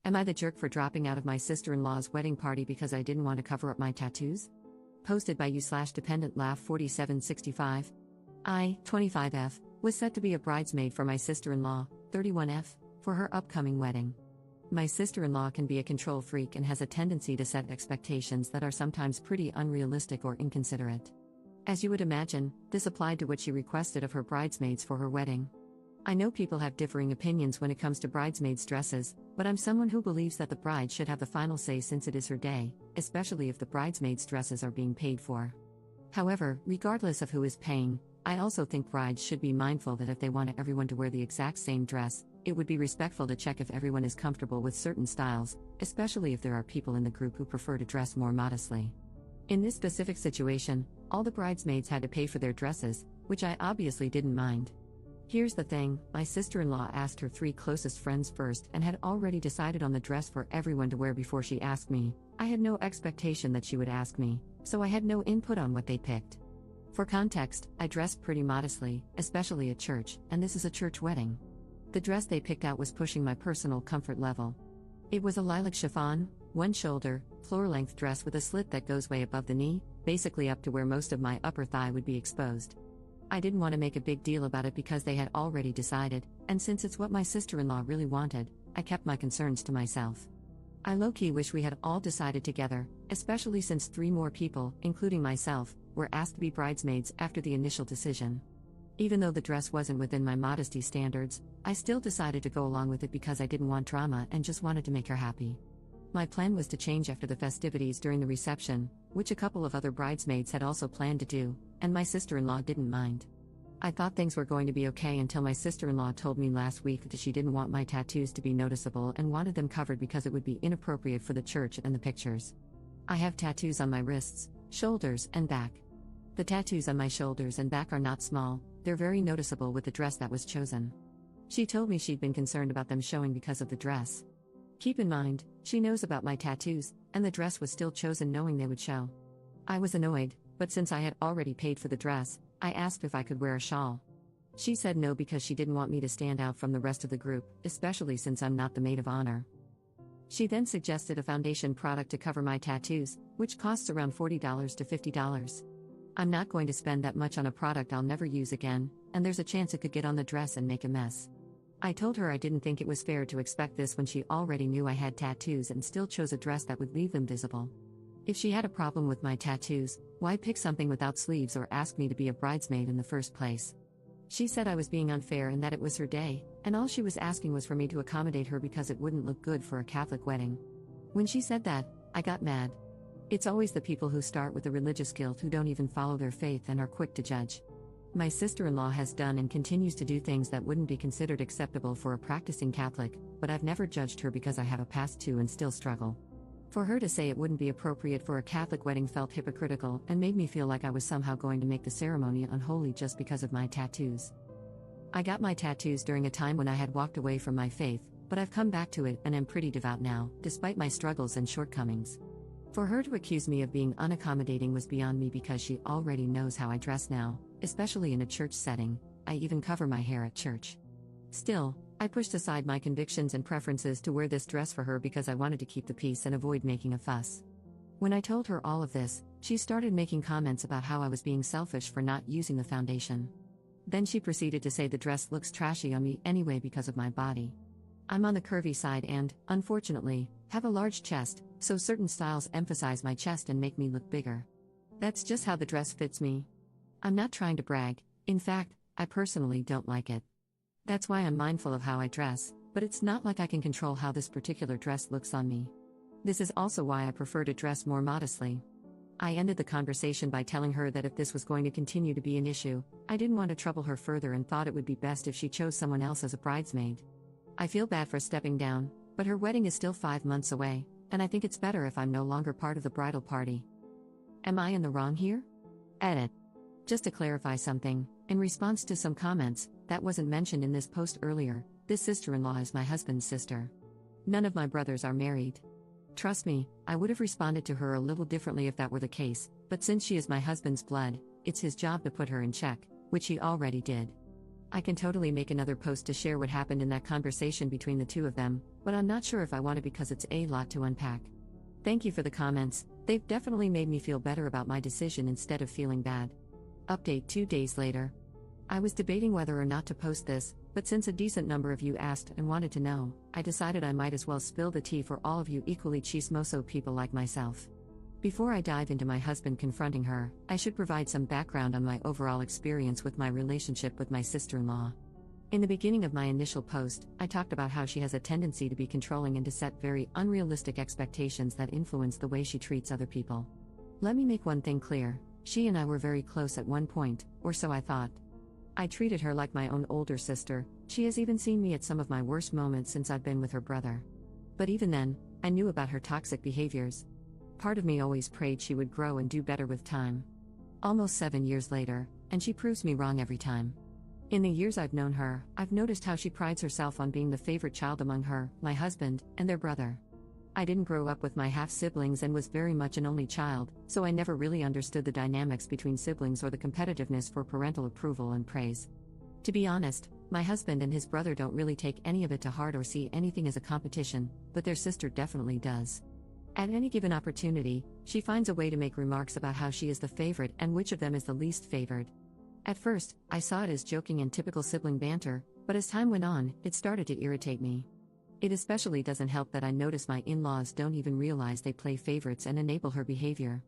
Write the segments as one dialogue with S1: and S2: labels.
S1: Am I the jerk for dropping out of my sister-in-law's wedding party because I didn't want to cover up my tattoos? Posted by you/dependent laugh 4765. I, 25F, was set to be a bridesmaid for my sister-in-law, 31F, for her upcoming wedding. My sister-in-law can be a control freak and has a tendency to set expectations that are sometimes pretty unrealistic or inconsiderate. As you would imagine, this applied to what she requested of her bridesmaids for her wedding. I know people have differing opinions when it comes to bridesmaids' dresses, but I'm someone who believes that the bride should have the final say since it is her day, especially if the bridesmaids' dresses are being paid for. However, regardless of who is paying, I also think brides should be mindful that if they want everyone to wear the exact same dress, it would be respectful to check if everyone is comfortable with certain styles, especially if there are people in the group who prefer to dress more modestly. In this specific situation, all the bridesmaids had to pay for their dresses, which I obviously didn't mind. Here's the thing, my sister-in-law asked her 3 closest friends first and had already decided on the dress for everyone to wear before she asked me. I had no expectation that she would ask me, so I had no input on what they picked. For context, I dressed pretty modestly, especially at church, and this is a church wedding. The dress they picked out was pushing my personal comfort level. It was a lilac chiffon, one-shoulder, floor-length dress with a slit that goes way above the knee, basically up to where most of my upper thigh would be exposed. I didn't want to make a big deal about it because they had already decided, and since it's what my sister-in-law really wanted, I kept my concerns to myself. I low-key wish we had all decided together, especially since 3 more people, including myself, were asked to be bridesmaids after the initial decision. Even though the dress wasn't within my modesty standards, I still decided to go along with it because I didn't want drama and just wanted to make her happy. My plan was to change after the festivities during the reception, which a couple of other bridesmaids had also planned to do, and my sister-in-law didn't mind. I thought things were going to be okay until my sister-in-law told me last week that she didn't want my tattoos to be noticeable and wanted them covered because it would be inappropriate for the church and the pictures. I have tattoos on my wrists, shoulders, and back. The tattoos on my shoulders and back are not small, they're very noticeable with the dress that was chosen. She told me she'd been concerned about them showing because of the dress. Keep in mind, she knows about my tattoos, and the dress was still chosen knowing they would show. I was annoyed, but since I had already paid for the dress, I asked if I could wear a shawl. She said no because she didn't want me to stand out from the rest of the group, especially since I'm not the maid of honor. She then suggested a foundation product to cover my tattoos, which costs around $40 to $50. I'm not going to spend that much on a product I'll never use again, and there's a chance it could get on the dress and make a mess. I told her I didn't think it was fair to expect this when she already knew I had tattoos and still chose a dress that would leave them visible. If she had a problem with my tattoos, why pick something without sleeves or ask me to be a bridesmaid in the first place? She said I was being unfair and that it was her day, and all she was asking was for me to accommodate her because it wouldn't look good for a Catholic wedding. When she said that, I got mad. It's always the people who start with the religious guilt who don't even follow their faith and are quick to judge. My sister-in-law has done and continues to do things that wouldn't be considered acceptable for a practicing Catholic, but I've never judged her because I have a past too and still struggle. For her to say it wouldn't be appropriate for a Catholic wedding felt hypocritical and made me feel like I was somehow going to make the ceremony unholy just because of my tattoos. I got my tattoos during a time when I had walked away from my faith, but I've come back to it and am pretty devout now, despite my struggles and shortcomings. For her to accuse me of being unaccommodating was beyond me because she already knows how I dress now, especially in a church setting. I even cover my hair at church. Still, I pushed aside my convictions and preferences to wear this dress for her because I wanted to keep the peace and avoid making a fuss. When I told her all of this, she started making comments about how I was being selfish for not using the foundation. Then she proceeded to say the dress looks trashy on me anyway because of my body. I'm on the curvy side and, unfortunately, have a large chest, so certain styles emphasize my chest and make me look bigger. That's just how the dress fits me. I'm not trying to brag, in fact, I personally don't like it. That's why I'm mindful of how I dress, but it's not like I can control how this particular dress looks on me. This is also why I prefer to dress more modestly. I ended the conversation by telling her that if this was going to continue to be an issue, I didn't want to trouble her further and thought it would be best if she chose someone else as a bridesmaid. I feel bad for stepping down, but her wedding is still 5 months away, and I think it's better if I'm no longer part of the bridal party. Am I in the wrong here? Edit. Just to clarify something, in response to some comments that wasn't mentioned in this post earlier, this sister-in-law is my husband's sister. None of my brothers are married. Trust me, I would have responded to her a little differently if that were the case, but since she is my husband's blood, it's his job to put her in check, which he already did. I can totally make another post to share what happened in that conversation between the two of them, but I'm not sure if I want to because it's a lot to unpack. Thank you for the comments, they've definitely made me feel better about my decision instead of feeling bad. Update 2 days later. I was debating whether or not to post this, but since a decent number of you asked and wanted to know, I decided I might as well spill the tea for all of you equally chismoso people like myself. Before I dive into my husband confronting her, I should provide some background on my overall experience with my relationship with my sister-in-law. In the beginning of my initial post, I talked about how she has a tendency to be controlling and to set very unrealistic expectations that influence the way she treats other people. Let me make one thing clear, she and I were very close at one point, or so I thought. I treated her like my own older sister, she has even seen me at some of my worst moments since I've been with her brother. But even then, I knew about her toxic behaviors. Part of me always prayed she would grow and do better with time. Almost 7 years later, and she proves me wrong every time. In the years I've known her, I've noticed how she prides herself on being the favorite child among her, my husband, and their brother. I didn't grow up with my half-siblings and was very much an only child, so I never really understood the dynamics between siblings or the competitiveness for parental approval and praise. To be honest, my husband and his brother don't really take any of it to heart or see anything as a competition, but their sister definitely does. At any given opportunity, she finds a way to make remarks about how she is the favorite and which of them is the least favored. At first, I saw it as joking and typical sibling banter, but as time went on, it started to irritate me. It especially doesn't help that I notice my in-laws don't even realize they play favorites and enable her behavior.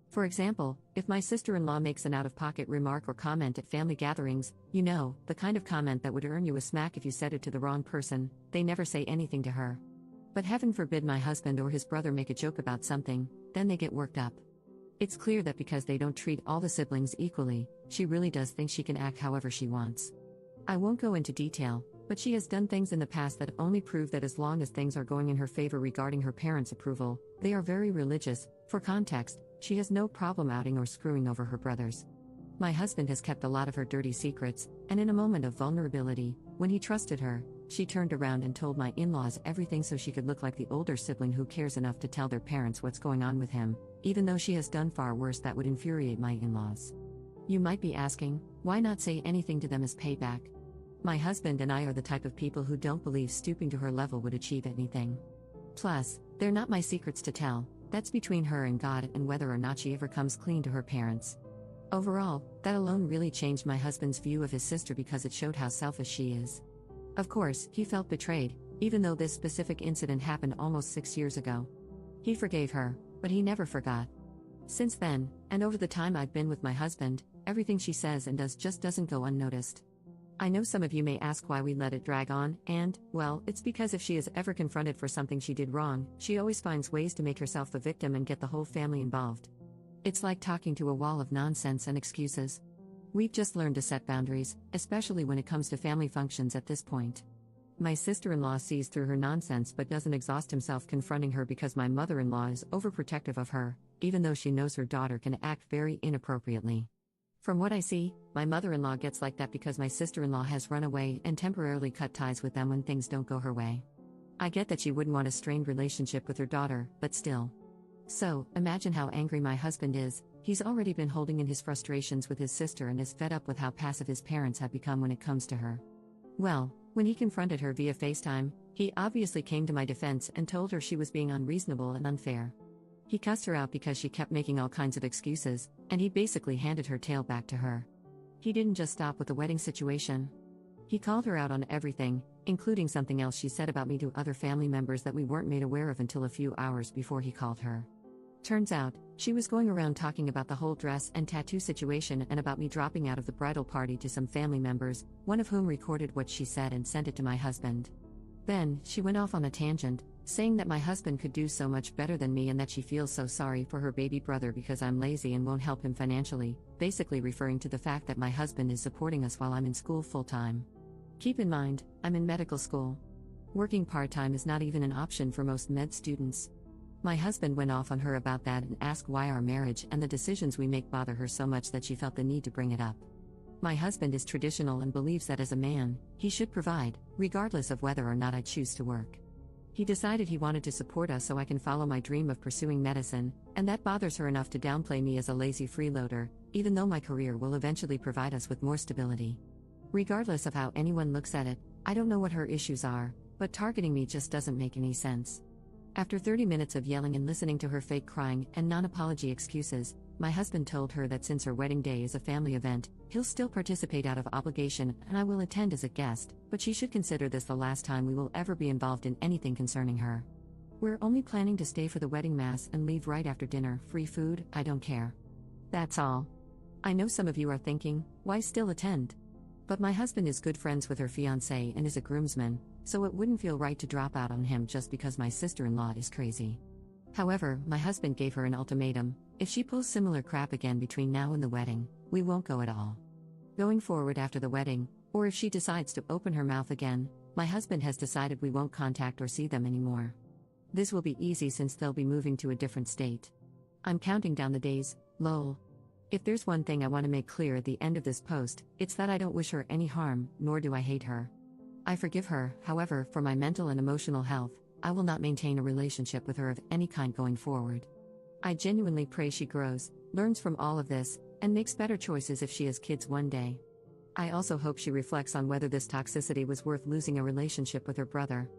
S1: For example, if my sister-in-law makes an out-of-pocket remark or comment at family gatherings, the kind of comment that would earn you a smack if you said it to the wrong person, they never say anything to her. But heaven forbid my husband or his brother make a joke about something, then they get worked up. It's clear that because they don't treat all the siblings equally, she really does think she can act however she wants. I won't go into detail, but she has done things in the past that only prove that as long as things are going in her favor regarding her parents' approval, they are very religious. For context, she has no problem outing or screwing over her brothers. My husband has kept a lot of her dirty secrets, and in a moment of vulnerability, when he trusted her, she turned around and told my in-laws everything so she could look like the older sibling who cares enough to tell their parents what's going on with him, even though she has done far worse that would infuriate my in-laws. You might be asking, why not say anything to them as payback? My husband and I are the type of people who don't believe stooping to her level would achieve anything. Plus, they're not my secrets to tell, that's between her and God and whether or not she ever comes clean to her parents. Overall, that alone really changed my husband's view of his sister because it showed how selfish she is. Of course, he felt betrayed, even though this specific incident happened almost 6 years ago. He forgave her, but he never forgot. Since then, and over the time I've been with my husband, everything she says and does just doesn't go unnoticed. I know some of you may ask why we let it drag on, and, well, it's because if she is ever confronted for something she did wrong, she always finds ways to make herself the victim and get the whole family involved. It's like talking to a wall of nonsense and excuses. We've just learned to set boundaries, especially when it comes to family functions at this point. My sister-in-law sees through her nonsense but doesn't exhaust himself confronting her because my mother-in-law is overprotective of her, even though she knows her daughter can act very inappropriately. From what I see, my mother-in-law gets like that because my sister-in-law has run away and temporarily cut ties with them when things don't go her way. I get that she wouldn't want a strained relationship with her daughter, but still. So, imagine how angry my husband is. He's already been holding in his frustrations with his sister and is fed up with how passive his parents have become when it comes to her. Well, when he confronted her via FaceTime, he obviously came to my defense and told her she was being unreasonable and unfair. He cussed her out because she kept making all kinds of excuses, and he basically handed her tail back to her. He didn't just stop with the wedding situation. He called her out on everything, including something else she said about me to other family members that we weren't made aware of until a few hours before he called her. Turns out, she was going around talking about the whole dress and tattoo situation and about me dropping out of the bridal party to some family members, one of whom recorded what she said and sent it to my husband. Then, she went off on a tangent, saying that my husband could do so much better than me and that she feels so sorry for her baby brother because I'm lazy and won't help him financially, basically referring to the fact that my husband is supporting us while I'm in school full-time. Keep in mind, I'm in medical school. Working part-time is not even an option for most med students. My husband went off on her about that and asked why our marriage and the decisions we make bother her so much that she felt the need to bring it up. My husband is traditional and believes that as a man, he should provide, regardless of whether or not I choose to work. He decided he wanted to support us so I can follow my dream of pursuing medicine, and that bothers her enough to downplay me as a lazy freeloader, even though my career will eventually provide us with more stability. Regardless of how anyone looks at it, I don't know what her issues are, but targeting me just doesn't make any sense. After 30 minutes of yelling and listening to her fake crying and non-apology excuses, my husband told her that since her wedding day is a family event, he'll still participate out of obligation and I will attend as a guest, but she should consider this the last time we will ever be involved in anything concerning her. We're only planning to stay for the wedding mass and leave right after dinner, free food, I don't care. That's all. I know some of you are thinking, why still attend? But my husband is good friends with her fiancé and is a groomsman, so it wouldn't feel right to drop out on him just because my sister-in-law is crazy. However, my husband gave her an ultimatum: if she pulls similar crap again between now and the wedding, we won't go at all. Going forward after the wedding, or if she decides to open her mouth again, my husband has decided we won't contact or see them anymore. This will be easy since they'll be moving to a different state. I'm counting down the days, lol. If there's one thing I want to make clear at the end of this post, it's that I don't wish her any harm, nor do I hate her. I forgive her, however, for my mental and emotional health, I will not maintain a relationship with her of any kind going forward. I genuinely pray she grows, learns from all of this, and makes better choices if she has kids one day. I also hope she reflects on whether this toxicity was worth losing a relationship with her brother.